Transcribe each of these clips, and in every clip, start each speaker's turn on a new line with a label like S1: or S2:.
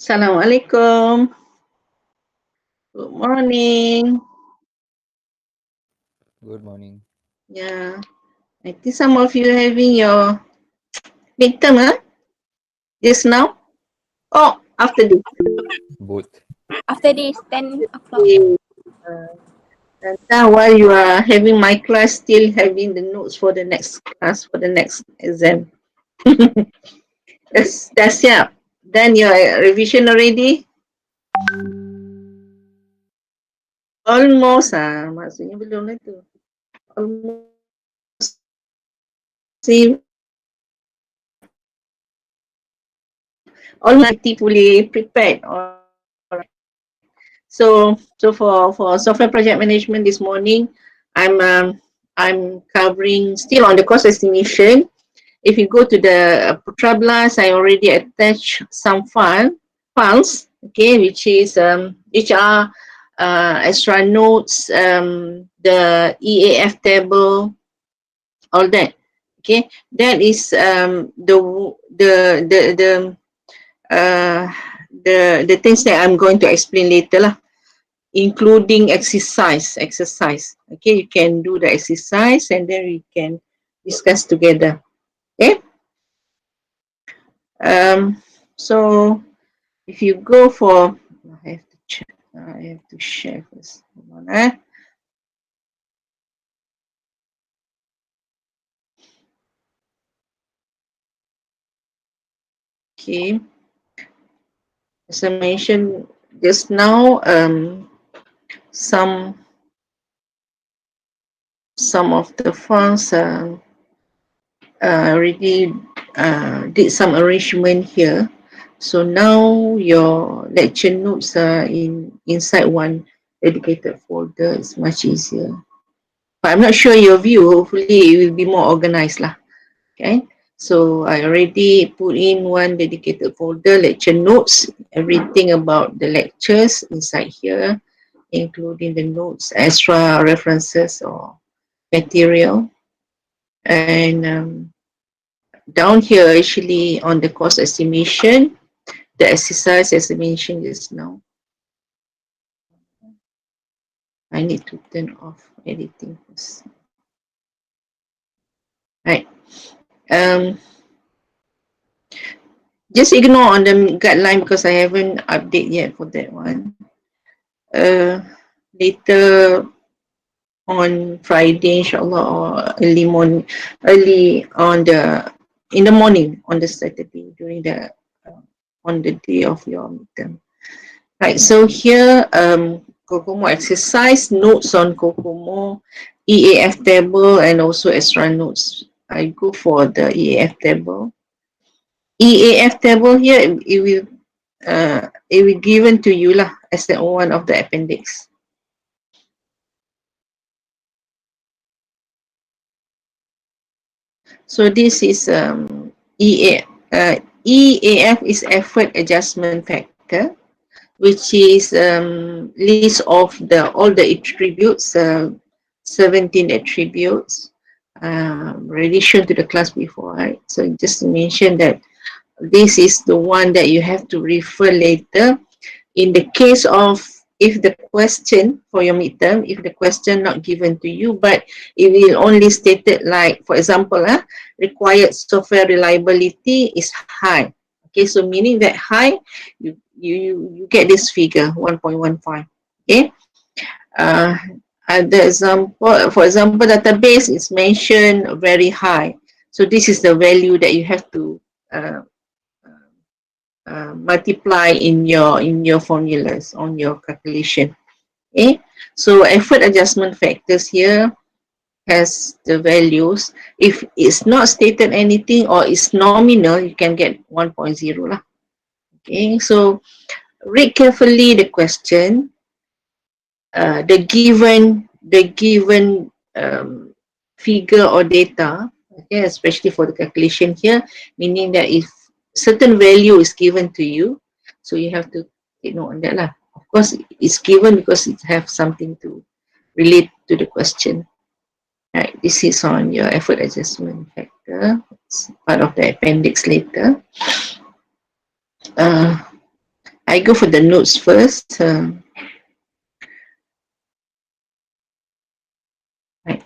S1: Assalamualaikum. Good morning.
S2: Good morning.
S1: Yeah, I think some of you having your midterm, huh? Just now? Oh, after this.
S2: Both.
S3: After this, 10 o'clock.
S1: Okay. And now while you are having my class, still having the notes for the next class, for the next exam. That's yeah. Then your revision already? Almost, maksudnya belum lah tu. Almost. See, almost fully prepared. So for software project management this morning, I'm covering still on the cost estimation. If you go to the Putra Blast, I already attached some files, okay, which are extra notes, the EAF table, all that. Okay, that is the things that I'm going to explain later lah, including exercise. Okay, you can do the exercise and then we can discuss together. Okay. So if you go for, I have to check. I have to share first. Hold on, Okay. As I mentioned just now, some of the files already did some arrangement here. So now your lecture notes are inside one dedicated folder. It's much easier. But I'm not sure your view. Hopefully it will be more organized lah. Okay. So I already put in one dedicated folder, lecture notes, everything about the lectures inside here, including the notes, extra references or material. And down here, actually, on the cost estimation, the exercise as I mentioned just now. I need to turn off editing first. Right. Just ignore on the guideline because I haven't update yet for that one. Later on Friday, inshallah, or early morning, in the morning on the Saturday during the on the day of your midterm. Right. So here, COCOMO exercise, notes on COCOMO, EAF table, and also extra notes. I go for the EAF table. EAF table here, it will given to you lah as the one of the appendix. So this is EAF is effort adjustment factor, which is list of all the attributes, 17 attributes, already shown to the class before, right? So just to mention that this is the one that you have to refer later. In the case of if the question for your midterm, if the question not given to you, but it will only stated like, for example, required software reliability is high. Okay, so meaning that high, you get this figure 1.15. Okay, the example, for example, database is mentioned very high. So this is the value that you have to multiply in your formulas on your calculation. Okay, so effort adjustment factors here has the values. If it's not stated anything or it's nominal, you can get 1.0 lah. Okay, so read carefully the question, the given figure or data, okay, especially for the calculation here, meaning that if certain value is given to you, so you have to take note on that lah. Of course, it's given because it has something to relate to the question. Right, this is on your effort adjustment factor. It's part of the appendix later. I go for the notes first. Right.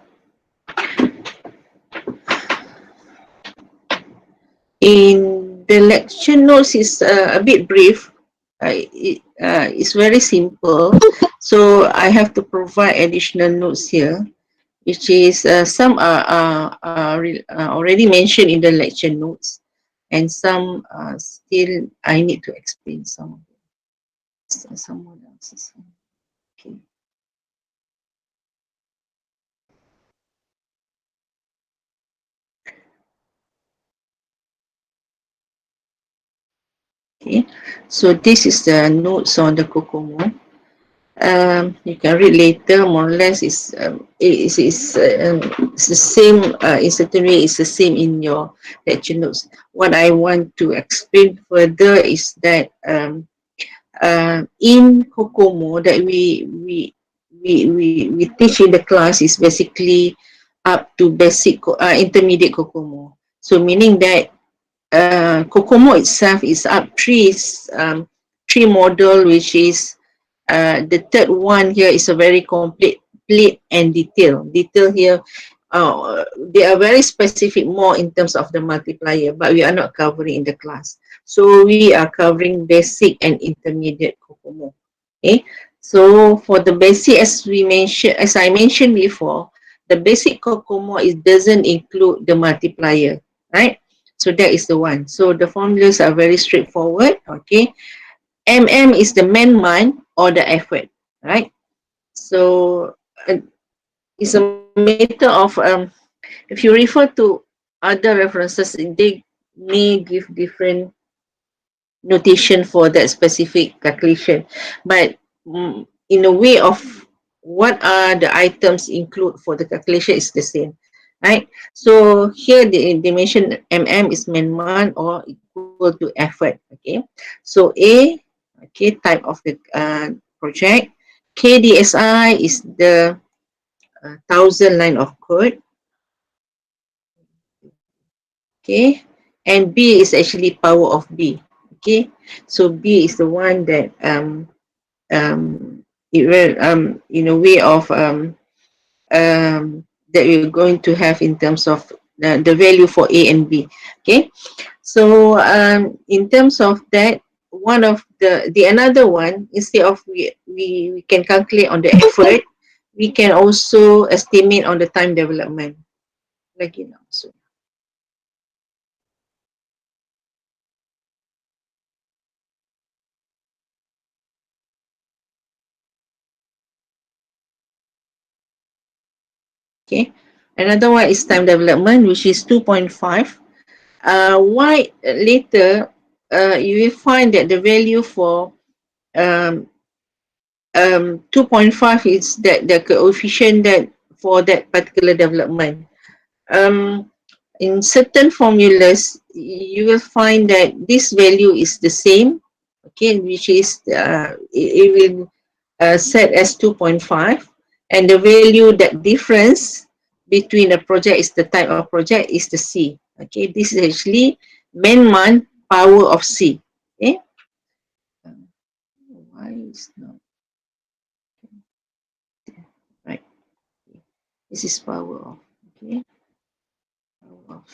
S1: In the lecture notes is a bit brief. It's very simple. So I have to provide additional notes here, which is some are already mentioned in the lecture notes, and some still I need to explain some of them. Someone else's. Okay. Okay, so this is the notes on the COCOMO. You can read later. More or less, it's the same. In certain way, it's the same in your lecture notes. What I want to explain further is that in COCOMO that we teach in the class is basically up to basic intermediate COCOMO. So meaning that COCOMO itself is up three model, which is the third one here is a very complete and detailed. Detail here, they are very specific more in terms of the multiplier, but we are not covering in the class. So we are covering basic and intermediate COCOMO. Okay, so for the basic, as I mentioned before, the basic COCOMO doesn't include the multiplier, right? So that is the one. So the formulas are very straightforward. Okay, MM is the man-month or the effort, right? So it's a matter of if you refer to other references, they may give different notation for that specific calculation, but in a way of what are the items include for the calculation is the same, right? So here they mention mm is man or equal to effort. Okay, so A, okay, type of the project. KDSI is the 1,000 line of code. Okay, and B is actually power of B. Okay, so B is the one that it will in a way of that we're going to have in terms of the value for A and B. Okay, so in terms of that, one of the another one, instead of we can calculate on the effort, we can also estimate on the time development. Like you know, so okay. Another one is time development, which is 2.5. Why later you will find that the value for um, 2.5 is that the coefficient that for that particular development. Um, in certain formulas, you will find that this value is the same, okay, which is it will set as 2.5, and the value that difference between a project is the type of project is the C. Okay, this is actually man power of C. Okay, why is not right? This is power of, okay, power of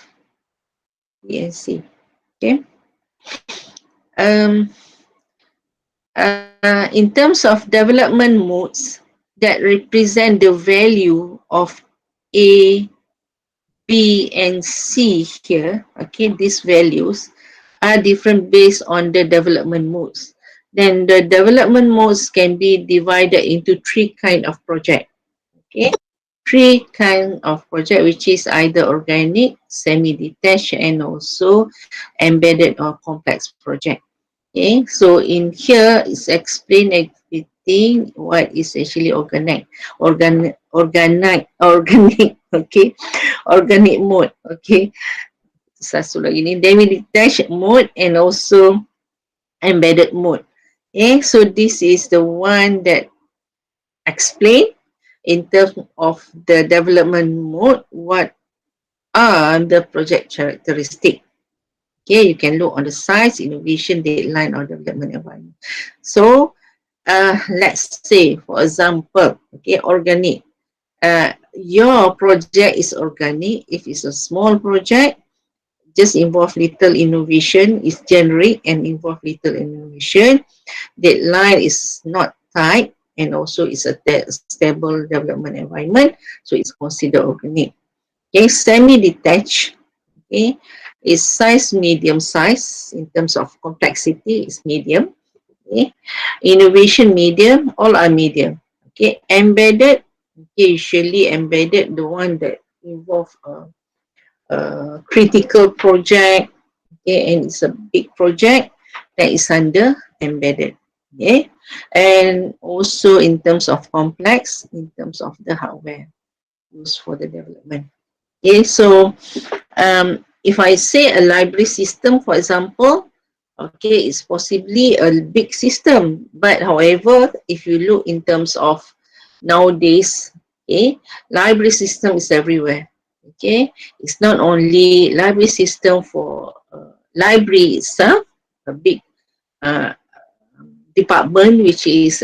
S1: B and C. Okay. Um, in terms of development modes that represent the value of A, B, and C here, okay, these values are different based on the development modes. Then the development modes can be divided into three kind of project. Okay, three kind of project, which is either organic, semi-detached, and also embedded or complex project. Okay, so in here it's explained everything what is actually organic, okay, organic mode, okay. Satu lagi ni, semi-detached mode and also embedded mode. Okay, so this is the one that explain in terms of the development mode what are the project characteristic. Okay, you can look on the size, innovation, deadline, or development environment. So let's say, for example, okay, organic. Your project is organic. If it's a small project, just involve little innovation, is generic and involve little innovation. Deadline is not tight, and also it's a stable development environment, so it's considered organic. Okay, semi-detached, okay, is size medium size in terms of complexity is medium. Okay, innovation medium, all are medium. Okay, embedded, okay, usually embedded the one that involve critical project, okay, and it's a big project that is under embedded. Okay, and also in terms of complex, in terms of the hardware used for the development. Okay, so if I say a library system, for example, okay, it's possibly a big system, but however, if you look in terms of nowadays, okay, library system is everywhere. Okay, it's not only library system for library itself, a big uh, department which is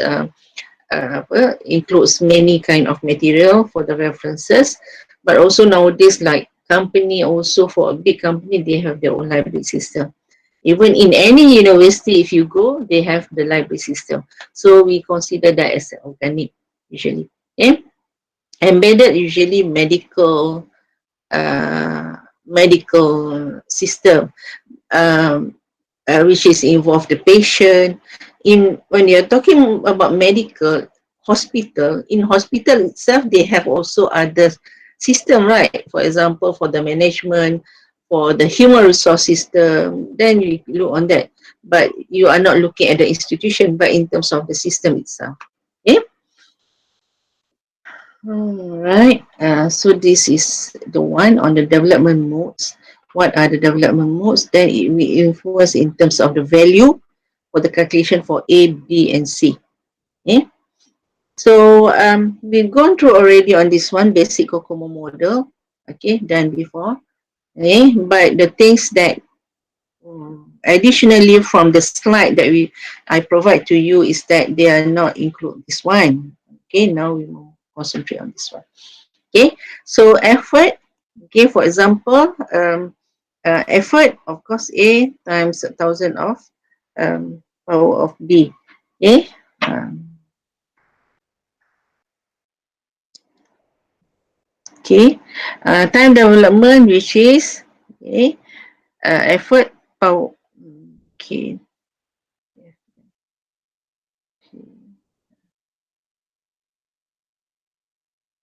S1: includes many kind of material for the references, but also nowadays like company also for a big company they have their own library system. Even in any university, if you go, they have the library system. So we consider that as organic usually. Okay? Embedded usually medical system, um, which is involve the patient. In when you're talking about medical, hospital, in hospital itself, they have also other system, right? For example, for the management, for the human resource system, then you look on that. But you are not looking at the institution, but in terms of the system itself. Okay? Alright, so this is the one on the development modes. What are the development modes? Then it will influence in terms of the value for the calculation for A, B, and C. Okay? So we've gone through already on this one, basic COCOMO model. Okay, done before. Okay, but the things that additionally from the slide that I provide to you is that they are not include this one. Okay, now we will concentrate on this one. Okay, so effort. Okay, for example, effort, of course, A times 1,000 of power of B. Okay. Okay, time development, which is okay, effort power. Okay.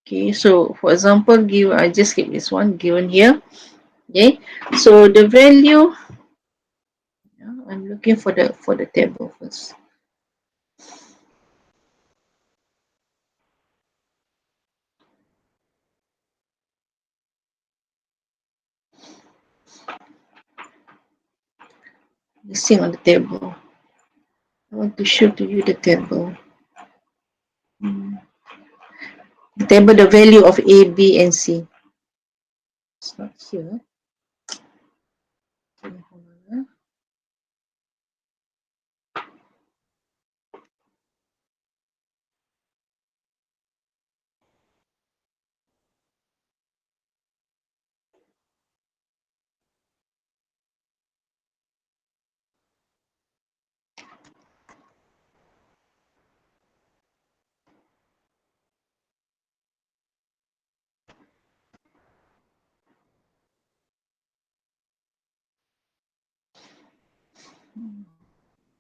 S1: Okay, so for example, I just keep this one given here. Okay, so the value. I'm looking for the table first. Missing on the table. I want to show to you the table. The table, the value of A, B, and C. It's not here. Okay, hold on.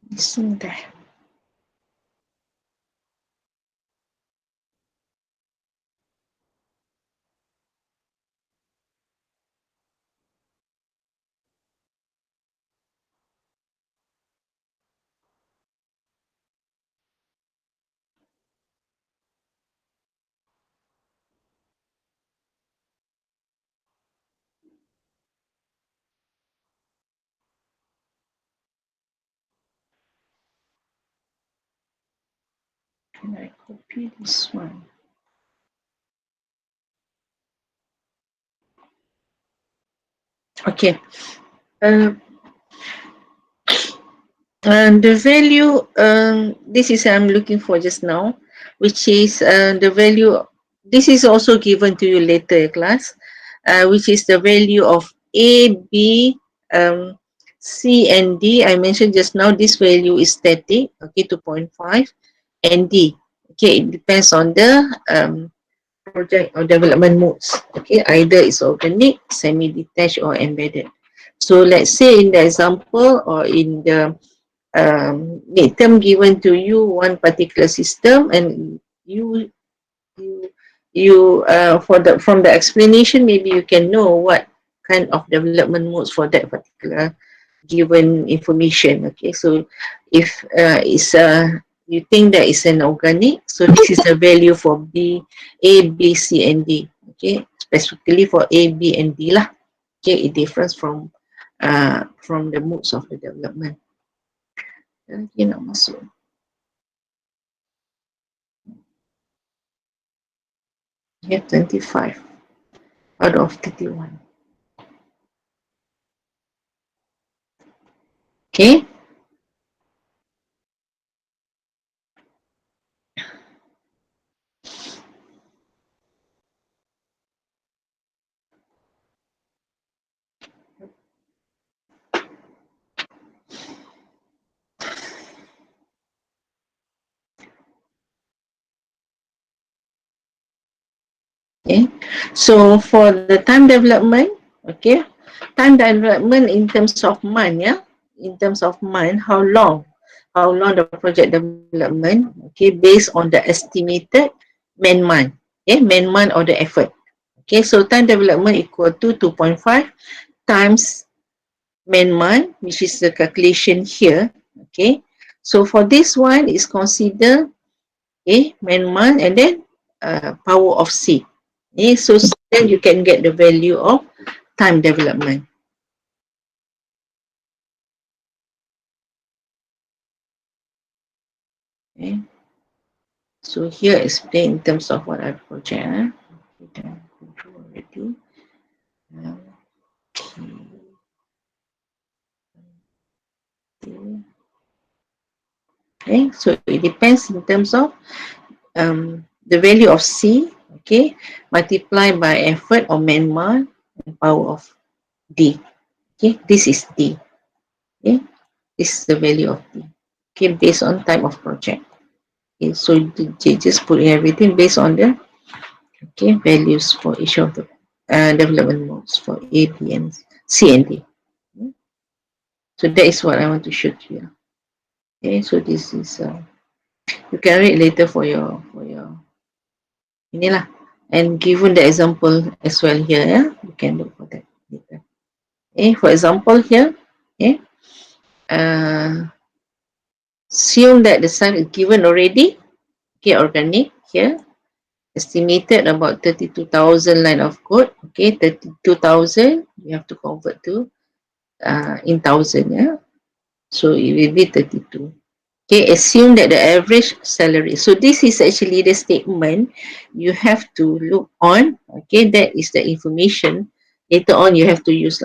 S1: Missing there. Can I copy this one? Okay. And the value, this is I'm looking for just now, which is the value. This is also given to you later, class, which is the value of A, B, C, and D. I mentioned just now this value is static, okay, 2.5, and D. Okay, it depends on the project or development modes. Okay, either it's organic, semi-detached, or embedded. So let's say in the example or in the term given to you one particular system, and you for the from the explanation maybe you can know what kind of development modes for that particular given information. Okay, so if it's you think that is an organic, so this is the value for A, B, C, and D. Okay, specifically for A, B, and D lah. Okay, it differs from the modes of the development. Lagi nak masuk. Yeah, 25 out of 31. Okay. Okay. So for the time development, okay, time development in terms of month, yeah, in terms of month, how long how long the project development, okay, based on the estimated man-month, okay, man-month or the effort. Okay, so time development equal to 2.5 times man-month, which is the calculation here. Okay, so for this one is consider, okay, man-month and then power of C. Okay, so then you can get the value of time development. Okay. So here explain in terms of what I project. Okay, already. Okay, so it depends in terms of the value of C, okay, multiplied by effort or man-month and power of D. Okay, this is D. Okay, this is the value of D. Okay, based on type of project. Okay, so you just put everything based on the, okay, values for each of the development modes for A, B, and C and D. Okay. So that is what I want to show to you. Okay, so this is you can read later for your inilah, and given the example as well here, yeah, you can look for that later. Okay, for example here, okay, assume that the sum is given already, okay, organic here, estimated about 32,000 line of code, okay, 32,000, you have to convert to in thousand, yeah, so it will be 32. Okay, assume that the average salary. So this is actually the statement you have to look on. Okay, that is the information. Later on, you have to use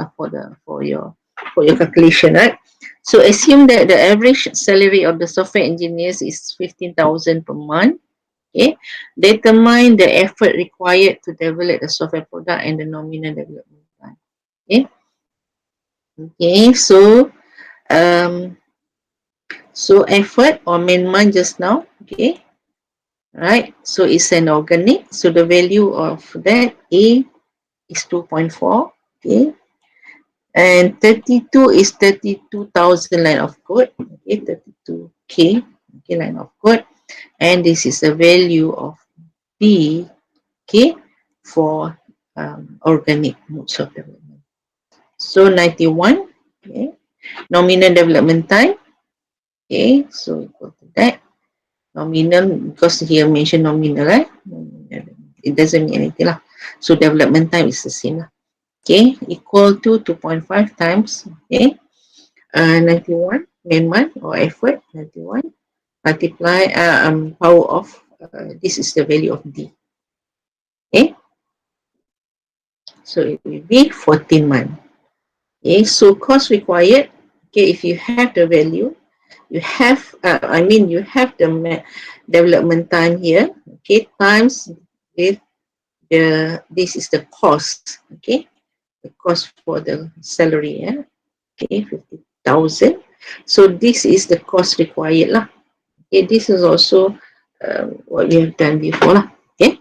S1: for your calculation, right? So assume that the average salary of the software engineers is 15,000 per month. Okay, determine the effort required to develop the software product and the nominal development time. Okay, okay. Um, so effort or man-month just now. Okay. Right, so it's an organic, so the value of that A is 2.4, okay, and 32 is 32,000 line of code, okay, 32k, okay, line of code, and this is the value of B, okay, for organic modes of development. So 91, okay, nominal development time, okay, so equal to that. Nominal, because here mention nominal, right? It doesn't mean anything lah. So development time is the same lah. Okay, equal to 2.5 times, okay, 91 man-month or effort, 91 multiply power of this is the value of D. Okay, so it will be 14 months. Okay, so cost required. Okay, if you have the value, you have you have the development time here, okay, times with this is the cost, okay, the cost for the salary, yeah, okay, 50,000. So this is the cost required lah. Okay, this is also what we have done before lah. Okay,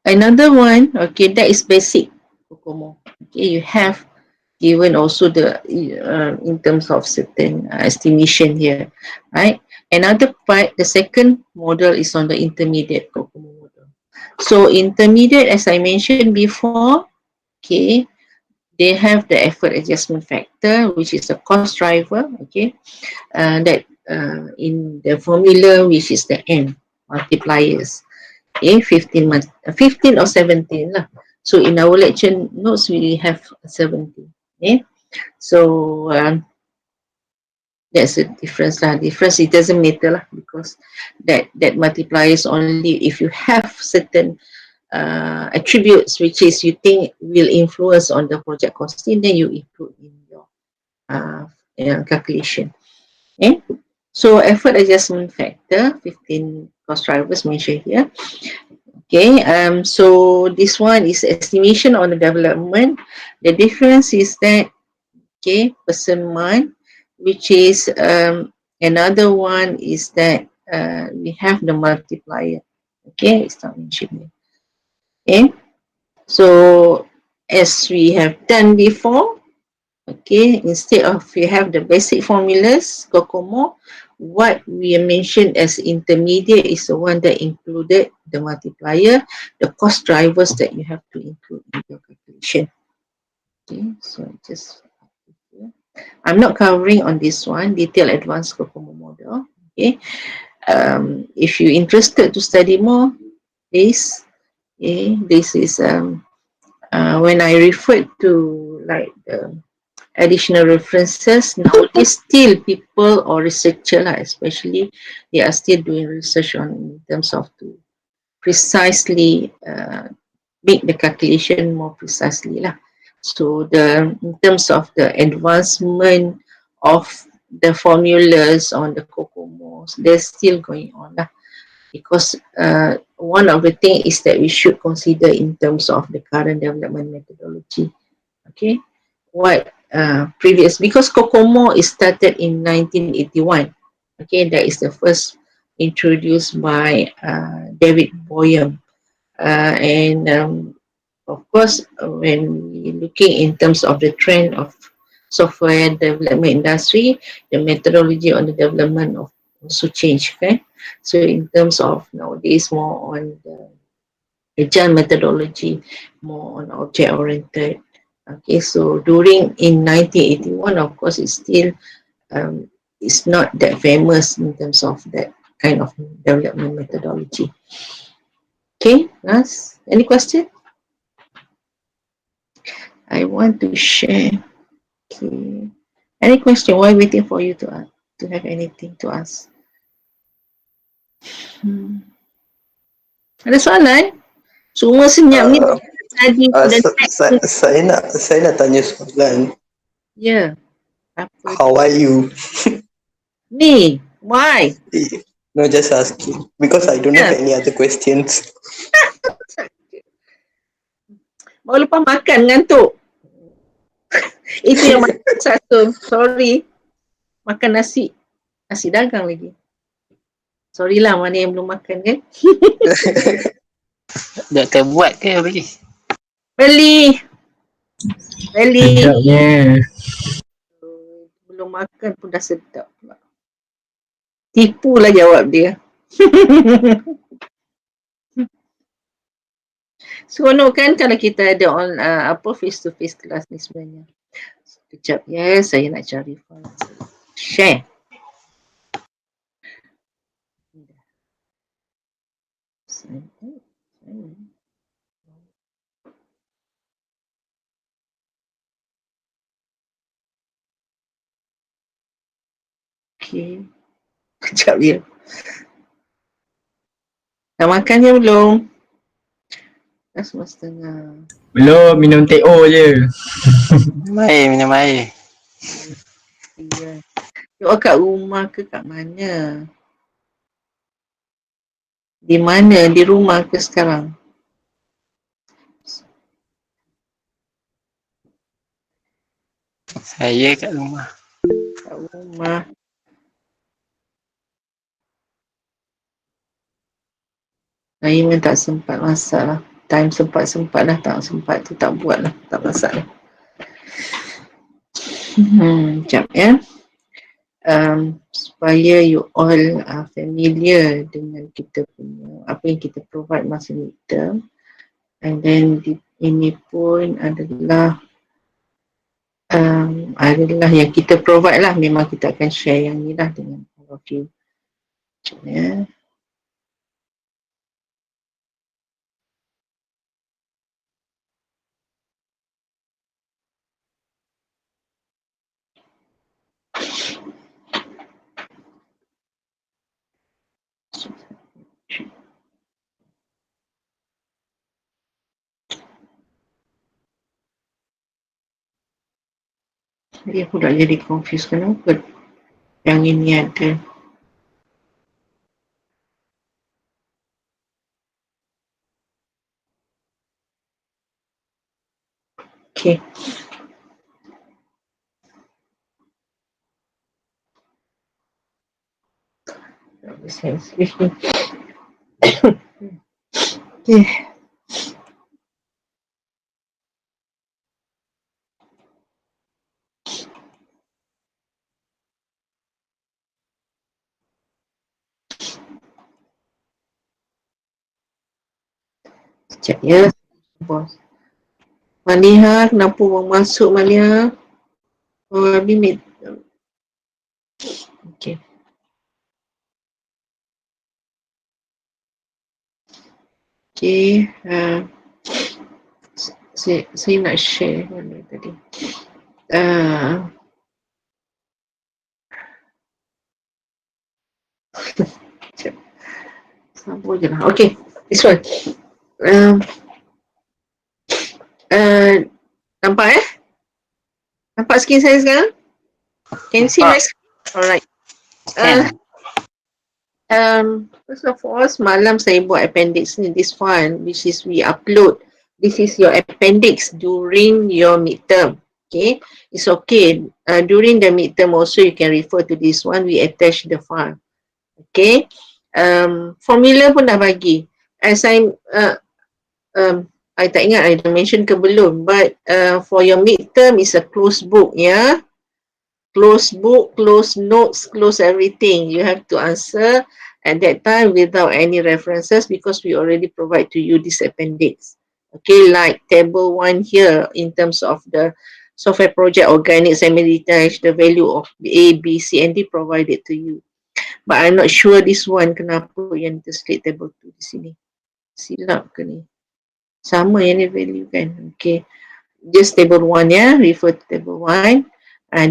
S1: another one, okay, that is basic Kokomo. Okay, you have given also the in terms of certain estimation here, right? Another part, the second model is on the intermediate Kokomo model. So intermediate, as I mentioned before, okay, they have the effort adjustment factor, which is a cost driver, okay, that in the formula, which is the N multipliers, okay, 15 months, 15 or 17 lah. So in our lecture notes, we have 17, okay. So that's the difference lah. Difference, it doesn't matter lah, because that multipliers only if you have certain attributes which is you think will influence on the project costing, then you include in your calculation. Okay, so effort adjustment factor 15 cost drivers mentioned here. Okay, so this one is estimation on the development. The difference is that, okay, person month, which is another one is that we have the multiplier. Okay, it's not mentioned here. Okay, so as we have done before, Okay, instead of you have the basic formulas, COCOMO, what we mentioned as intermediate is the one that included the multiplier, the cost drivers that you have to include in your calculation. Okay, so just I'm not covering on this one, detailed advanced COCOMO model. Okay, if you're interested to study more, please. Okay, this is when I referred to like additional references. Nowadays, still people or researcher lah, especially, they are still doing research on in terms of to precisely make the calculation more precisely lah. So in terms of the advancement of the formulas on the COCOMOs, they're still going on lah. Because one of the things is that we should consider in terms of the current development methodology. Okay, what because COCOMO is started in 1981. Okay, that is the first introduced by David Boyum. And of course, when we looking in terms of the trend of software development industry, the methodology on the development of also change. Okay, so in terms of nowadays more on the agile methodology, more on object oriented. Okay, so in 1981, of course, it's not that famous in terms of that kind of development methodology. Okay, last, any question? I want to share. Okay, any question? Why waiting for you to have anything to ask? Ada soalan? Semua senyap ni tadi
S2: saya nak tanya soalan.
S1: Ya. Apa?
S2: How are you?
S1: Ni, why?
S2: No, just asking because I don't have any other questions.
S1: Baru lepas makan ngantuk. Itu yang makan satu. Sorry. Makan nasi dagang lagi. Sorry lah, mana yang belum makan kan?
S4: Doktor buat ke beli?
S1: Beli.
S5: Sedapnya.
S1: Belum makan pun dah sedap pula. Tipulah jawab dia. Seronok kan kalau kita ada face to face kelas ni sebenarnya. Sekejap ya, saya nak cari file. Share. Okay. Sekejap ya. Dah makan je belum? Dah 9:30.
S5: Belum, minum TO je.
S4: Minum air.
S1: Ya. Awak kat rumah ke kat mana? Di mana? Di rumah ke sekarang?
S4: Saya kat rumah.
S1: Kat rumah. Saya memang tak sempat masak lah. Time sempat-sempat lah. Tak sempat tu tak buat lah. Tak masak lah. Sekejap ya. Supaya you all familiar dengan kita punya apa yang kita provide masa midterm, and then ini pun adalah yang kita provide lah. Memang kita akan share yang ni lah dengan all of you. Ya. Dia pula jadi confused kenapa yang ini ada. Okay. Okay. Sekejap ya. Bos. Maliha, kenapa orang masuk Maliha? Oh, limit. Okay. Okay. Saya nak share mana tadi. Sekejap. Sabar je lah. Okay. This one. Nampak Nampak skrin saya sekarang? Can you see my screen? Alright. First of all, semalam saya buat appendix ni, this one, which is we upload. This is your appendix during your midterm. Okay, it's okay. During the midterm also you can refer to this one. We attach the file. Okay. Formula pun dah bagi. As I tak ingat I dah mention ke belum, but for your midterm is a closed book, yeah. Closed book, closed notes, close everything. You have to answer at that time without any references because we already provide to you this appendix. Okay, like table 1 here in terms of the software project organic semi-detached, the value of A, B, C, and D provided to you. But I'm not sure this one kenapa yang terslate table 2 di sini. Silap ke ni? Sama yang ni value kan? Okay. Just table 1 ya, refer to table 1.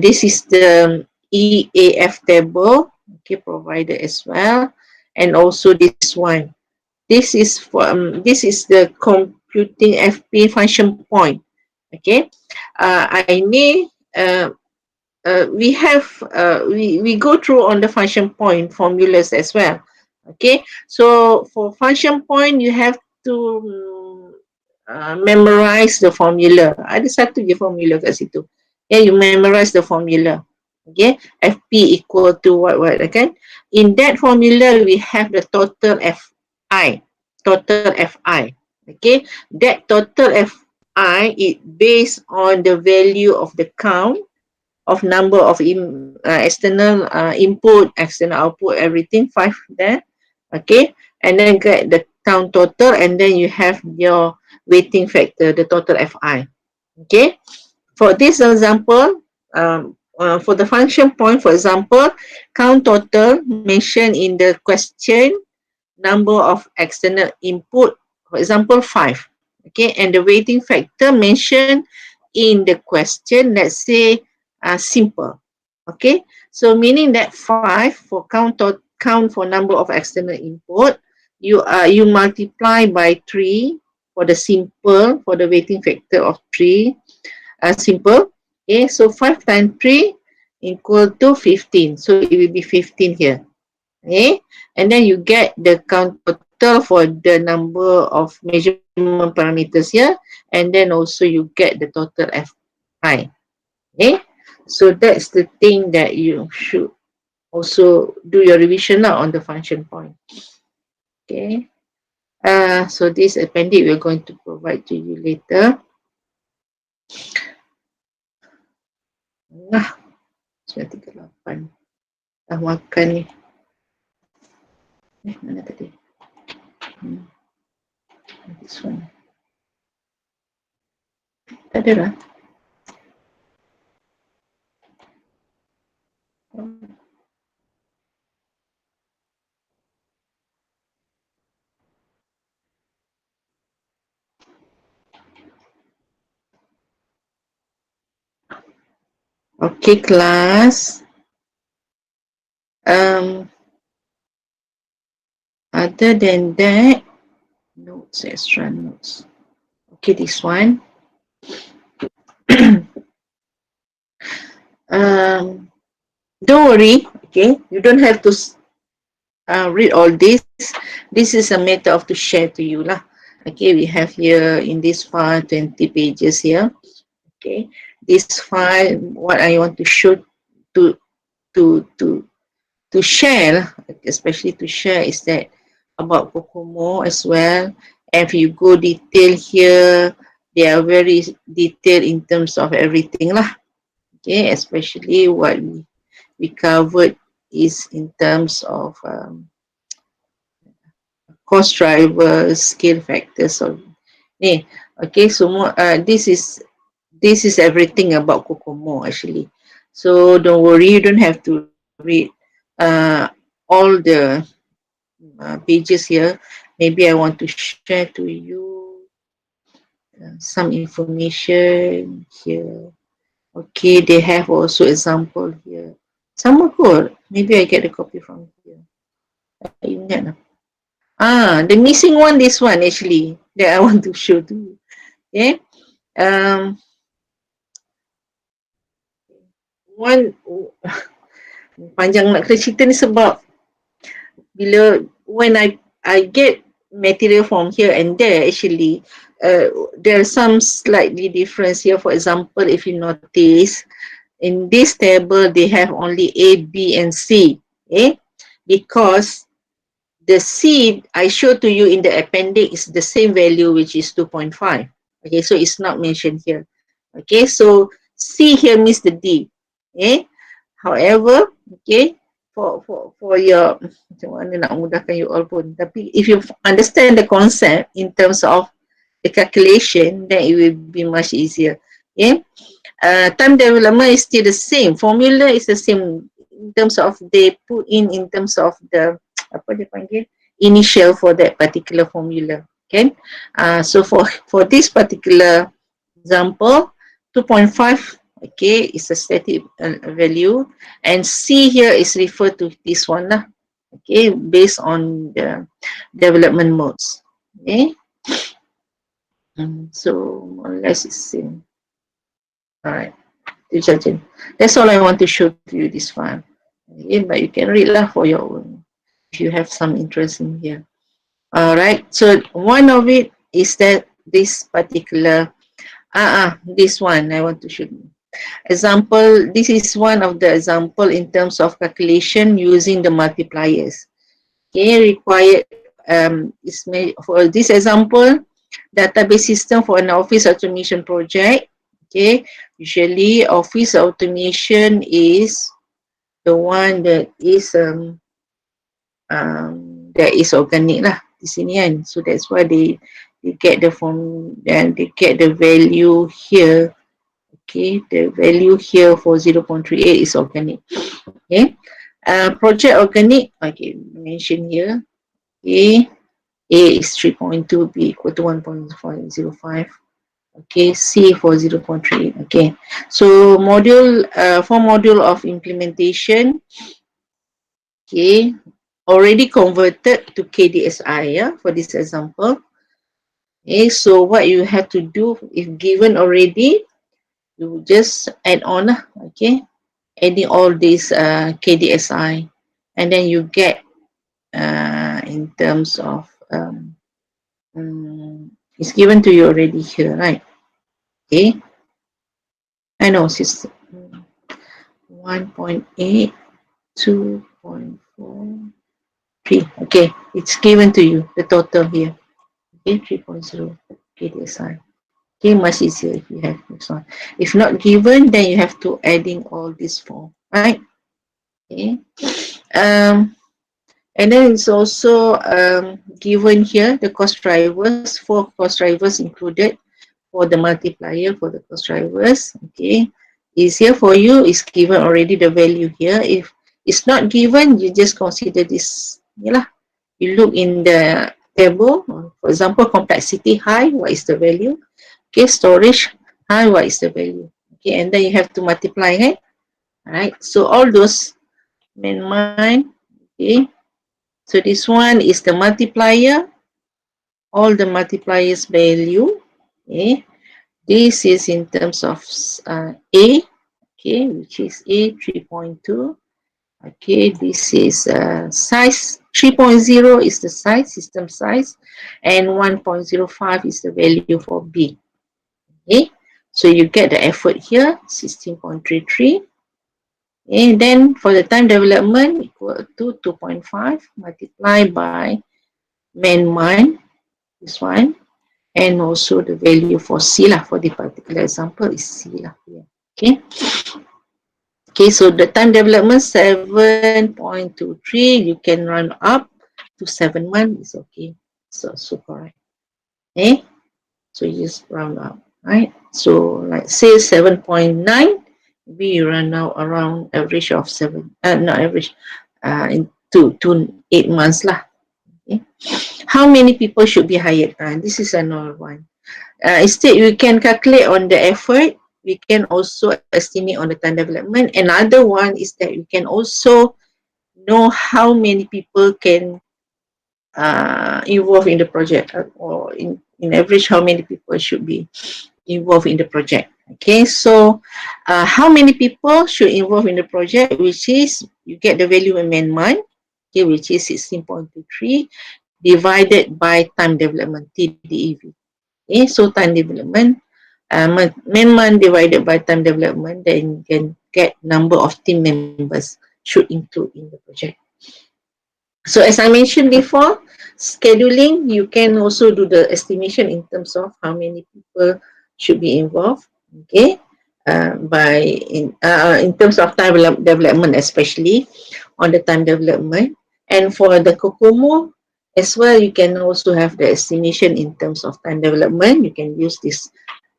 S1: This is the EAF table, okay, provided as well, and also this one. This is for this is the computing FP function point. Okay, we go through on the function point formulas as well. Okay, so for function point you have to memorize the formula. Ada satu je formula kat situ. Yeah, you memorize the formula. Okay, FP equal to what, okay? In that formula, we have the total FI. Total FI. Okay, that total FI is based on the value of the count of number of external input, external output, everything, 5 there. Okay, and then get the count total, and then you have your weighting factor, the total FI. Okay. For this example, for the function point, for example, count total mentioned in the question, number of external input, for example, 5. Okay, and the weighting factor mentioned in the question, let's say, simple. Okay, so meaning that 5 for count for number of external input, you multiply by 3 for the simple, for the weighting factor of 3. Simple. Okay, so 5 times 3 equal to 15. So it will be 15 here. Okay, and then you get the count total for the number of measurement parameters here, and then also you get the total Fi. Okay, so that's the thing that you should also do your revision now on the function point. Okay, so this appendix we're going to provide to you later. 9:38. Dah makan ni. Mana tadi? This one. Tak ada lah. Okay, class. Other than that, notes, extra notes. Okay, this one. Don't worry, okay, you don't have to read all this. This is a matter of to share to you lah. Okay, we have here in this file 20 pages here. Okay, this file, what I want to show to share, especially to share, is that about Kokomo as well. And if you go detail here, they are very detailed in terms of everything lah. Okay, especially what we covered is in terms of cost drivers, scale factors, or Ni, okay, semua this is everything about Kokomo actually. So don't worry, you don't have to read all the pages here. Maybe I want to share to you some information here. Okay, they have also example here. Sama kot. Maybe I get a copy from here. I ingat lah. The missing one, this one actually, that I want to show to you. Okay. One, panjang nak kena cerita ni sebab bila when I get material from here and there actually there are some slightly difference here. For example, if you notice in this table they have only A, B and C, okay? Because the C I show to you in the appendix is the same value, which is 2.5. Okay, so it's not mentioned here. Okay, so C here means the D. Okay, however, okay, for your, macam mana nak mudahkan you all pun, tapi if you understand the concept in terms of the calculation, then it will be much easier. Okay, time development is still the same, formula is the same in terms of they put in terms of the apa dia panggil initial for that particular formula. Okay, so for this particular example, 2.5, okay, is a static value, and C here is referred to this one lah, okay, based on the development modes. Okay, so more or less it's the same. All right, that's all I want to show to you this one. Okay, but you can read lah for your own if you have some interest in here. All right, so one of it is that this particular this one I want to show you. Example, this is one of the example in terms of calculation using the multipliers. Okay, required is made for this example, database system for an office automation project. Okay, usually office automation is the one that is organic lah di sini kan. So that's why they get the form and they get the value here. Okay, the value here for 0.38 is organic. Okay, project organic, okay, mention here. Okay, A is 3.2, B equal to 1.505. Okay, C for 0.38. Okay, so module, for module of implementation, okay, already converted to KDSI, yeah, for this example. Okay, so what you have to do, if given already, you just add on, okay, adding all these KDSI, and then you get in terms of it's given to you already here, right? Okay, I know system 1.8, 2.4, 3. Okay, it's given to you the total here. Okay, 3.0 KDSI. Okay, much easier if you have this one. If not given, then you have to adding all this form, right? Okay. And then it's also given here the cost drivers, 4 cost drivers included for the multiplier for the cost drivers. Okay, is here for you, is given already the value here. If it's not given, you just consider this. Yeah, you look in the table, for example, complexity high, what is the value? Okay, storage high, what is the value? Okay, and then you have to multiply, right? Alright, so all those in mind. Okay, so this one is the multiplier, all the multipliers value. Okay, this is in terms of A, okay, which is A 3.2. Okay, this is size 3.0 is the size, system size, and 1.05 is the value for B. Okay, so you get the effort here, 16.33. And then for the time development equal to 2.5 multiplied by man, this one, and also the value for C lah, for the particular example is C lah here. Okay. Okay, so the time development 7.23, you can run up to 7 months, it's okay. So correct. Okay. So you just round up, right? So like say 7.9, maybe you run out around average of 7, not average, in 8 months lah. Okay. How many people should be hired? This is another one. Instead, we can calculate on the effort. We can also estimate on the time development. Another one is that we can also know how many people can involved in the project, or in average, how many people should be involved in the project. Okay, so how many people should involve in the project, which is you get the value in man-month, okay, which is 16.23 divided by time development, TDEV. Okay, so time development, man-month divided by time development, then you can get number of team members should include in the project. So as I mentioned before, scheduling, you can also do the estimation in terms of how many people should be involved, okay, in terms of time development, especially on the time development. And for the COCOMO as well, you can also have the estimation in terms of time development. You can use this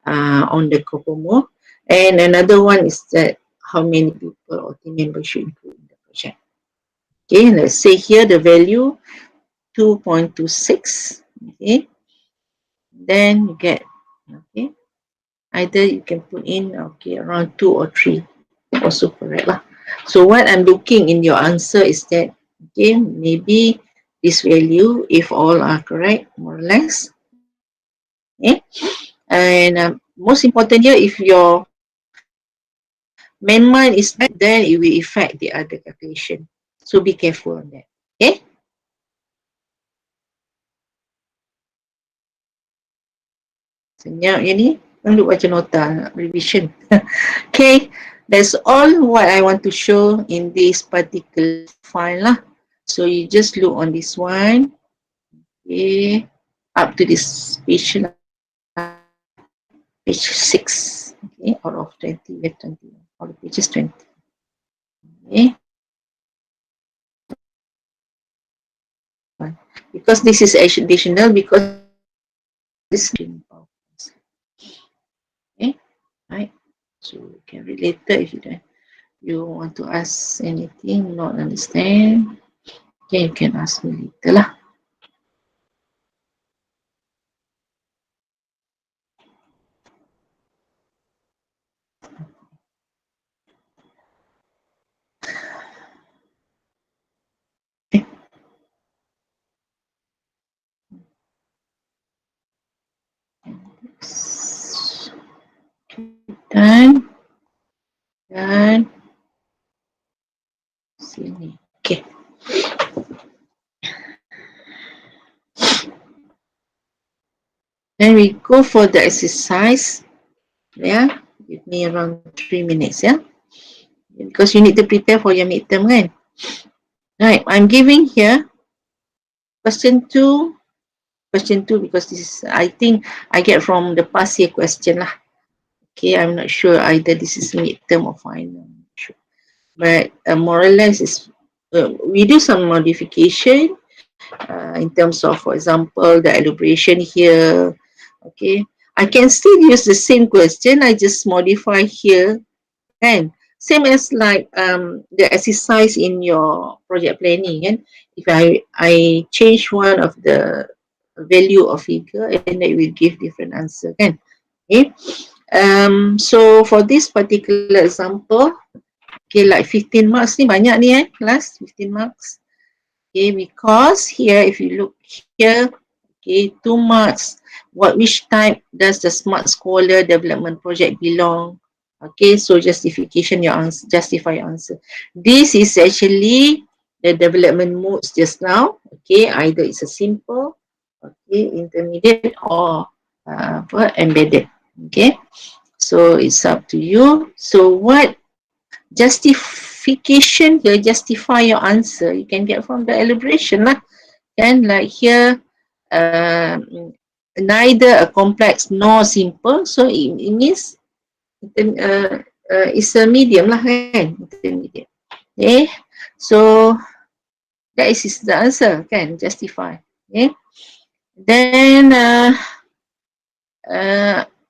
S1: on the COCOMO. And another one is that how many people or team members should include in the project. Okay, let's say here the value 2.26. Okay, then you get, okay, either you can put in, okay, around 2 or 3, also correct lah. So what I'm looking in your answer is that, okay, maybe this value, if all are correct, more or less, okay, and most important here, if your main mind is bad, then it will affect the other calculation. So be careful on that. Okay. Senyap je ni. Duk baca nota, revision. Okay. That's all what I want to show in this particular file lah. So you just look on this one. Okay. Up to this page lah. Page 6. Okay. Out of 20, we have 20. All the pages 20. Okay. Because this is additional, because this is okay, right? So you can read later if you want to ask anything, not understand. Okay, you can ask me later lah. Dan sini. Okay. Then we go for the exercise. Yeah, give me around 3 minutes. Yeah, because you need to prepare for your midterm, kan? Right, I'm giving here question 2. Question 2 because this is, I think I get from the past year question lah. Okay, I'm not sure either this is midterm or final. I'm not sure. But more or less is we do some modification in terms of, for example, the elaboration here. Okay, I can still use the same question. I just modify here, and same as like the exercise in your project planning. And if I change one of the value of figure, and it will give different answer. Kan? Okay. So for this particular example, okay, like 15 marks ni banyak ni class, 15 marks. Okay, because here if you look here, okay, 2 marks. Which type does the Smart Scholar Development Project belong? Okay, so justification your answer, justify your answer. This is actually the development modes just now. Okay, either it's a simple, okay, intermediate, or embedded. Okay, so it's up to you. So what justification here, justify your answer, you can get from the elaboration lah. And like here, neither a complex nor simple, so it means it's a medium lah, kan? Intermediate. Okay, so that is the answer, kan? Justify. Okay, then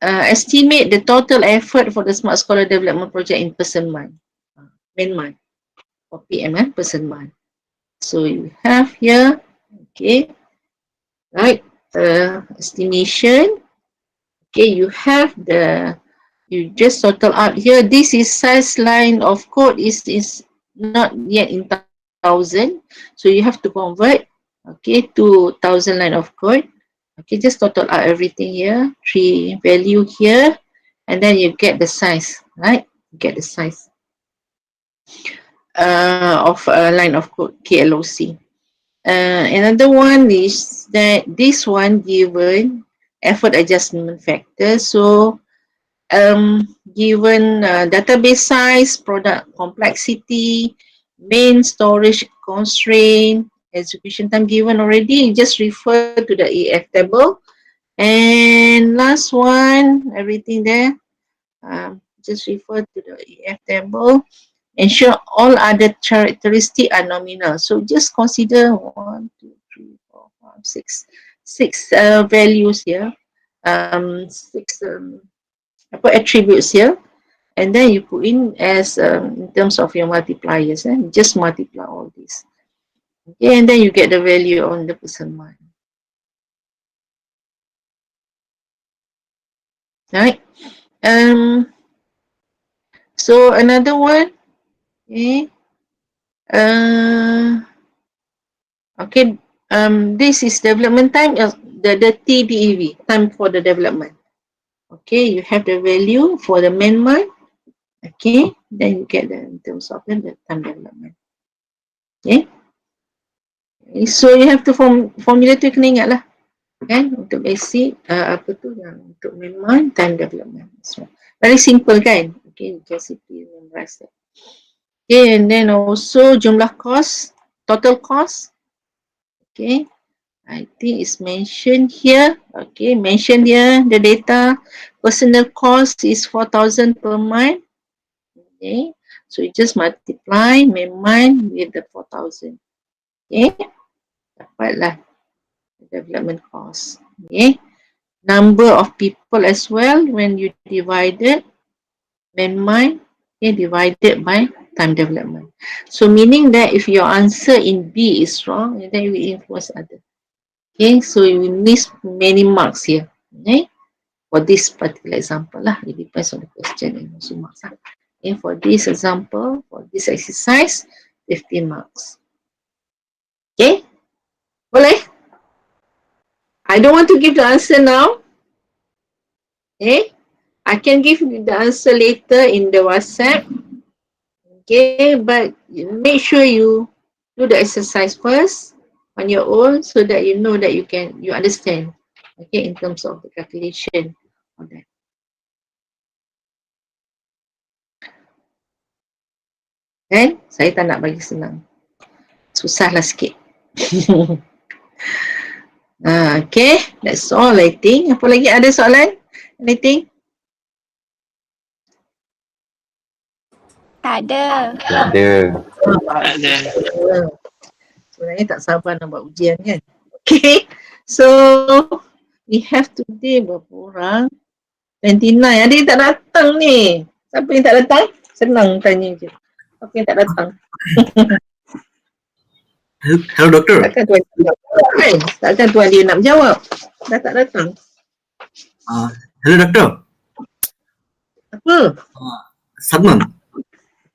S1: estimate the total effort for the Smart Scholar Development Project in person month. Main month. For PM, person month. So you have here, okay, right, estimation. Okay, you have you just total out here. This is size line of code is not yet in thousand. So you have to convert, okay, to 1,000 line of code. Okay, just total out everything here, 3 value here, and then you get the size, right? Get the size of a line of code, KLOC. Another one is that this one given effort adjustment factor. So given database size, product complexity, main storage constraint, execution time given already, you just refer to the EF table. And last one, everything there, just refer to the EF table. Ensure all other characteristics are nominal. So just consider 1, 2, 3, 4, 5, 6 values here, 6 attributes here, and then you put in as in terms of your multipliers. Just multiply all this. Okay, and then you get the value on the person month. Right. So another one. Okay. Okay. This is development time. The TDEV, time for the development. Okay, you have the value for the main month. Okay, then you get the in terms of the time development. Okay. So you have to formula tu kena ingat lah. Kan, untuk basic apa tu yang untuk main month, time development. So very simple kan. Okay, you can simply memorize that. Okay, and then also jumlah cost, total cost. Okay, I think it's mentioned here. Okay, mentioned here the data. Personal cost is 4,000 per month. Okay, so you just multiply main month with the 4,000. Okay, dapatlah development cost. Okay, number of people as well when you divided main month, okay, divided by time development. So meaning that if your answer in B is wrong, then you will influence other. Okay, so you will miss many marks here. Okay, for this particular example lah, it depends on the question and also marks. Okay, for this example, for this exercise, 15 marks. Okay, boleh? I don't want to give the answer now. Okay, I can give the answer later in the WhatsApp. Okay, but make sure you do the exercise first on your own so that you know that you understand. Okay, in terms of the calculation on that. Kan? Saya tak nak bagi senang. Susahlah sikit. Okay, that's all I think. Apa lagi, ada soalan? Anything?
S3: Tak ada.
S4: Ada.
S5: Ada.
S1: Sebenarnya tak sabar nak buat ujian kan. Okay, so we have today berapa orang? 29. Ada yang tak datang ni? Siapa yang tak datang? Senang tanya je. Siapa yang tak datang?
S2: Hello, doctor.
S1: Takkan tuan dia nak jawab kan? Takkan tuan dia nak jawab. Dah tak datang.
S2: Hello, doctor.
S1: Apa?
S2: Sadman.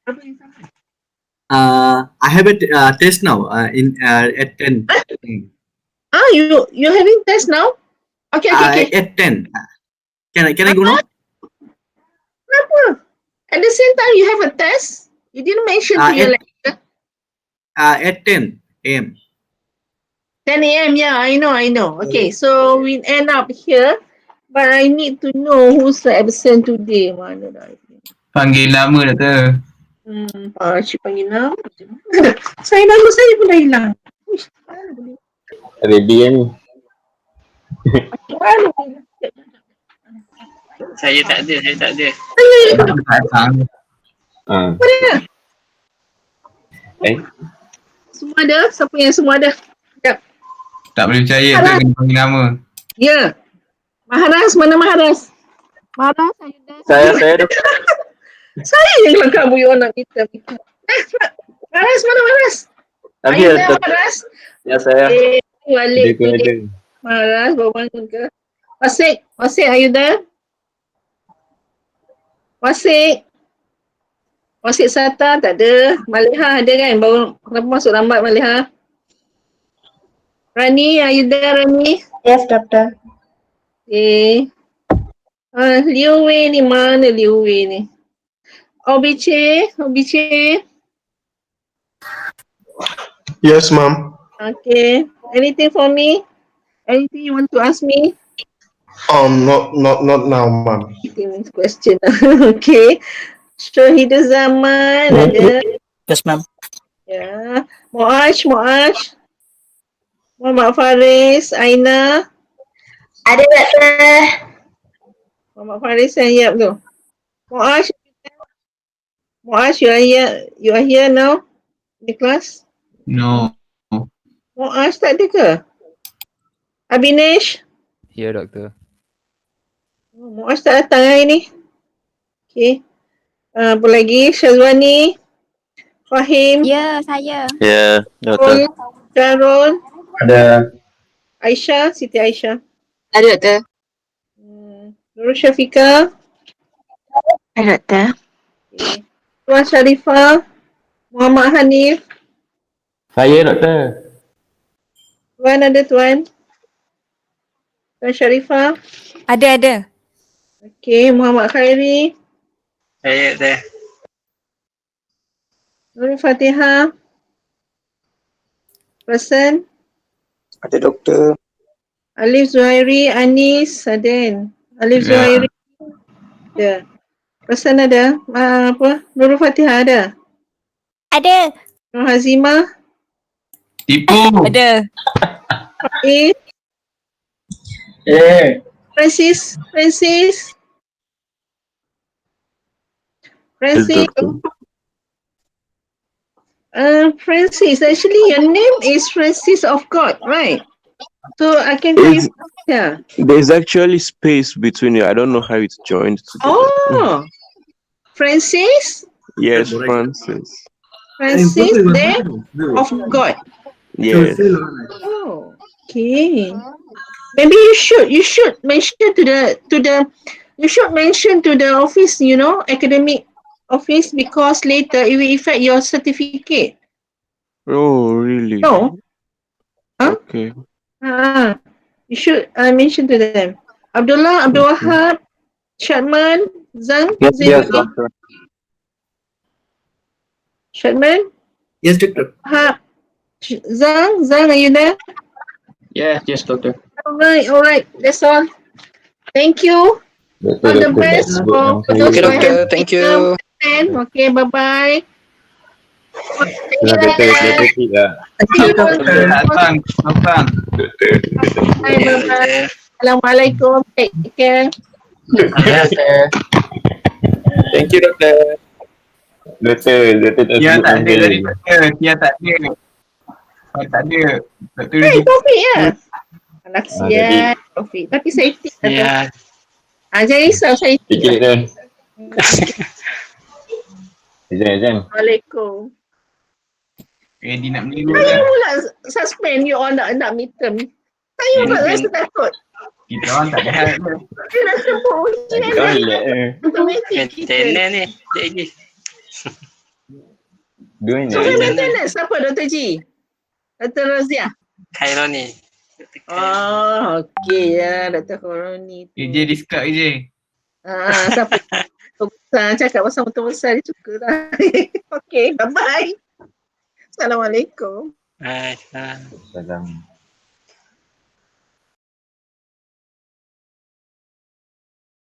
S1: Apa yang salah?
S2: I have a test now at 10.
S1: You having test now? Okay.
S2: At 10. Can I go now?
S1: Kenapa? At the same time you have a test? You didn't mention to your lecturer.
S2: At 10 a.m.
S1: 10 a.m. Yeah, I know. Okay, so we end up here, but I need to know who's absent today. Mana dah?
S5: Panggil nama doktor.
S1: Cik panggil nama. Saya nama saya pun dah hilang.
S4: Ready kan?
S5: Saya tak ada.
S4: Tak datang.
S1: Mana? Semua ada? Siapa yang semua ada?
S5: Tak boleh percaya tu kena panggil nama.
S1: Ya. Maharas, mana Maharas? Maharas, Ayuda.
S4: Saya doktor.
S1: Saya yang kelakar buyuk anak kita. Maharas, mana Maharas?
S4: Nanti
S1: Ayuda,
S4: doktor.
S1: Maharas.
S4: Ya saya.
S1: Balik. Maharas, bawa bangun ke? Wasik, Ayuda. Wasik Sata tak ada. Maliha ada kan? Baru kenapa masuk lambat Maliha? Rani, Ayuda, Rani.
S6: Yes, doctor.
S1: Okay. Liu Wei ni mana Liu Wei ni? Obiche.
S7: Yes, ma'am.
S1: Okay. Anything for me? Anything you want to ask me?
S7: Not now, ma'am.
S1: This question. Okay. Syahidah Zaman ada.
S8: Yes, ma'am.
S1: Ya. Muash. Muhammad Faris, Aina.
S6: Ada doktor.
S1: Muhammad Faris yang siap tu. Muash, you are here now? The class?
S5: No.
S1: Muash tak ada ke? Abinesh?
S9: Ya, doktor.
S1: Muash tak datang hari ni. Okay. Apa lagi? Syazwani? Fahim?
S3: Ya, saya.
S4: Ya, doktor.
S1: Syarul?
S4: Ada.
S1: Aisyah? Siti Aisyah?
S6: Ada doktor.
S1: Nurul Syafiqah?
S6: Ada doktor.
S1: Okay. Tuan Sharifah? Muhammad Hanif?
S4: Saya doktor.
S1: Tuan ada Tuan? Tuan Sharifah?
S3: Ada.
S1: Okay. Muhammad Khairi?
S5: Saya dah.
S1: Nurul Fatihah? Person?
S7: Ada doktor.
S1: Alif Zuhairi, Anis, Aden. Alif
S5: Ya.
S1: Zuhairi. Ya. Person ada? Apa? Nurul Fatihah ada?
S3: Ada.
S1: Nur Hazimah?
S5: Tipu.
S3: Ada.
S1: Faiz? Francis? Francis, actually your name is Francis of God, right? So I can call you. Yeah.
S10: There's actually space between you. I don't know how it's joined together.
S1: Oh, Francis,
S10: Yes, Francis.
S1: then of God.
S10: Yes.
S1: Oh, okay. Maybe you should mention to the office, academic office, because later it will affect your certificate.
S10: Oh, really?
S1: No. Huh?
S10: Okay.
S1: You should mention to them. Abdullah, Abdul Wahab, Shadman, Zang,
S4: Yes, doktor.
S1: Shadman,
S2: Yes, doctor.
S1: Wahab, Zang, are you there?
S4: Yes, doktor.
S1: All right, that's all. Thank you. All the best for those who have
S4: Thank you.
S1: Okay, bye-bye.
S5: Datang.
S1: Bye-bye. Assalamualaikum. Take care.
S4: Thank you, doktor.
S5: Dia tak ada dari doktor. Dia tak ada. Oh, tak ada. Doktor
S1: Taufik ya? Anak siap, Taufik. Tapi safety.
S5: Ya.
S1: Jangan risau, safety. Assalamualaikum.
S5: Ready nak meniru
S1: Saya
S5: dah.
S1: pula suspend you all nak midterm. Saya pula rasa takut.
S5: Kita orang tak ada hal pun.
S1: Saya nak sebut ujian. Automatik kita.
S5: Maintenance ni. Sekejap lagi.
S1: Software maintenance siapa Dr. G? Dr. Razia?
S5: Khaironi.
S1: Oh, okey ya, Dr. Khaironi.
S5: AJ discard AJ.
S1: Siapa? Cakap pasal motor besar dia suka lah. Okey, bye-bye. Assalamualaikum.
S5: Salam.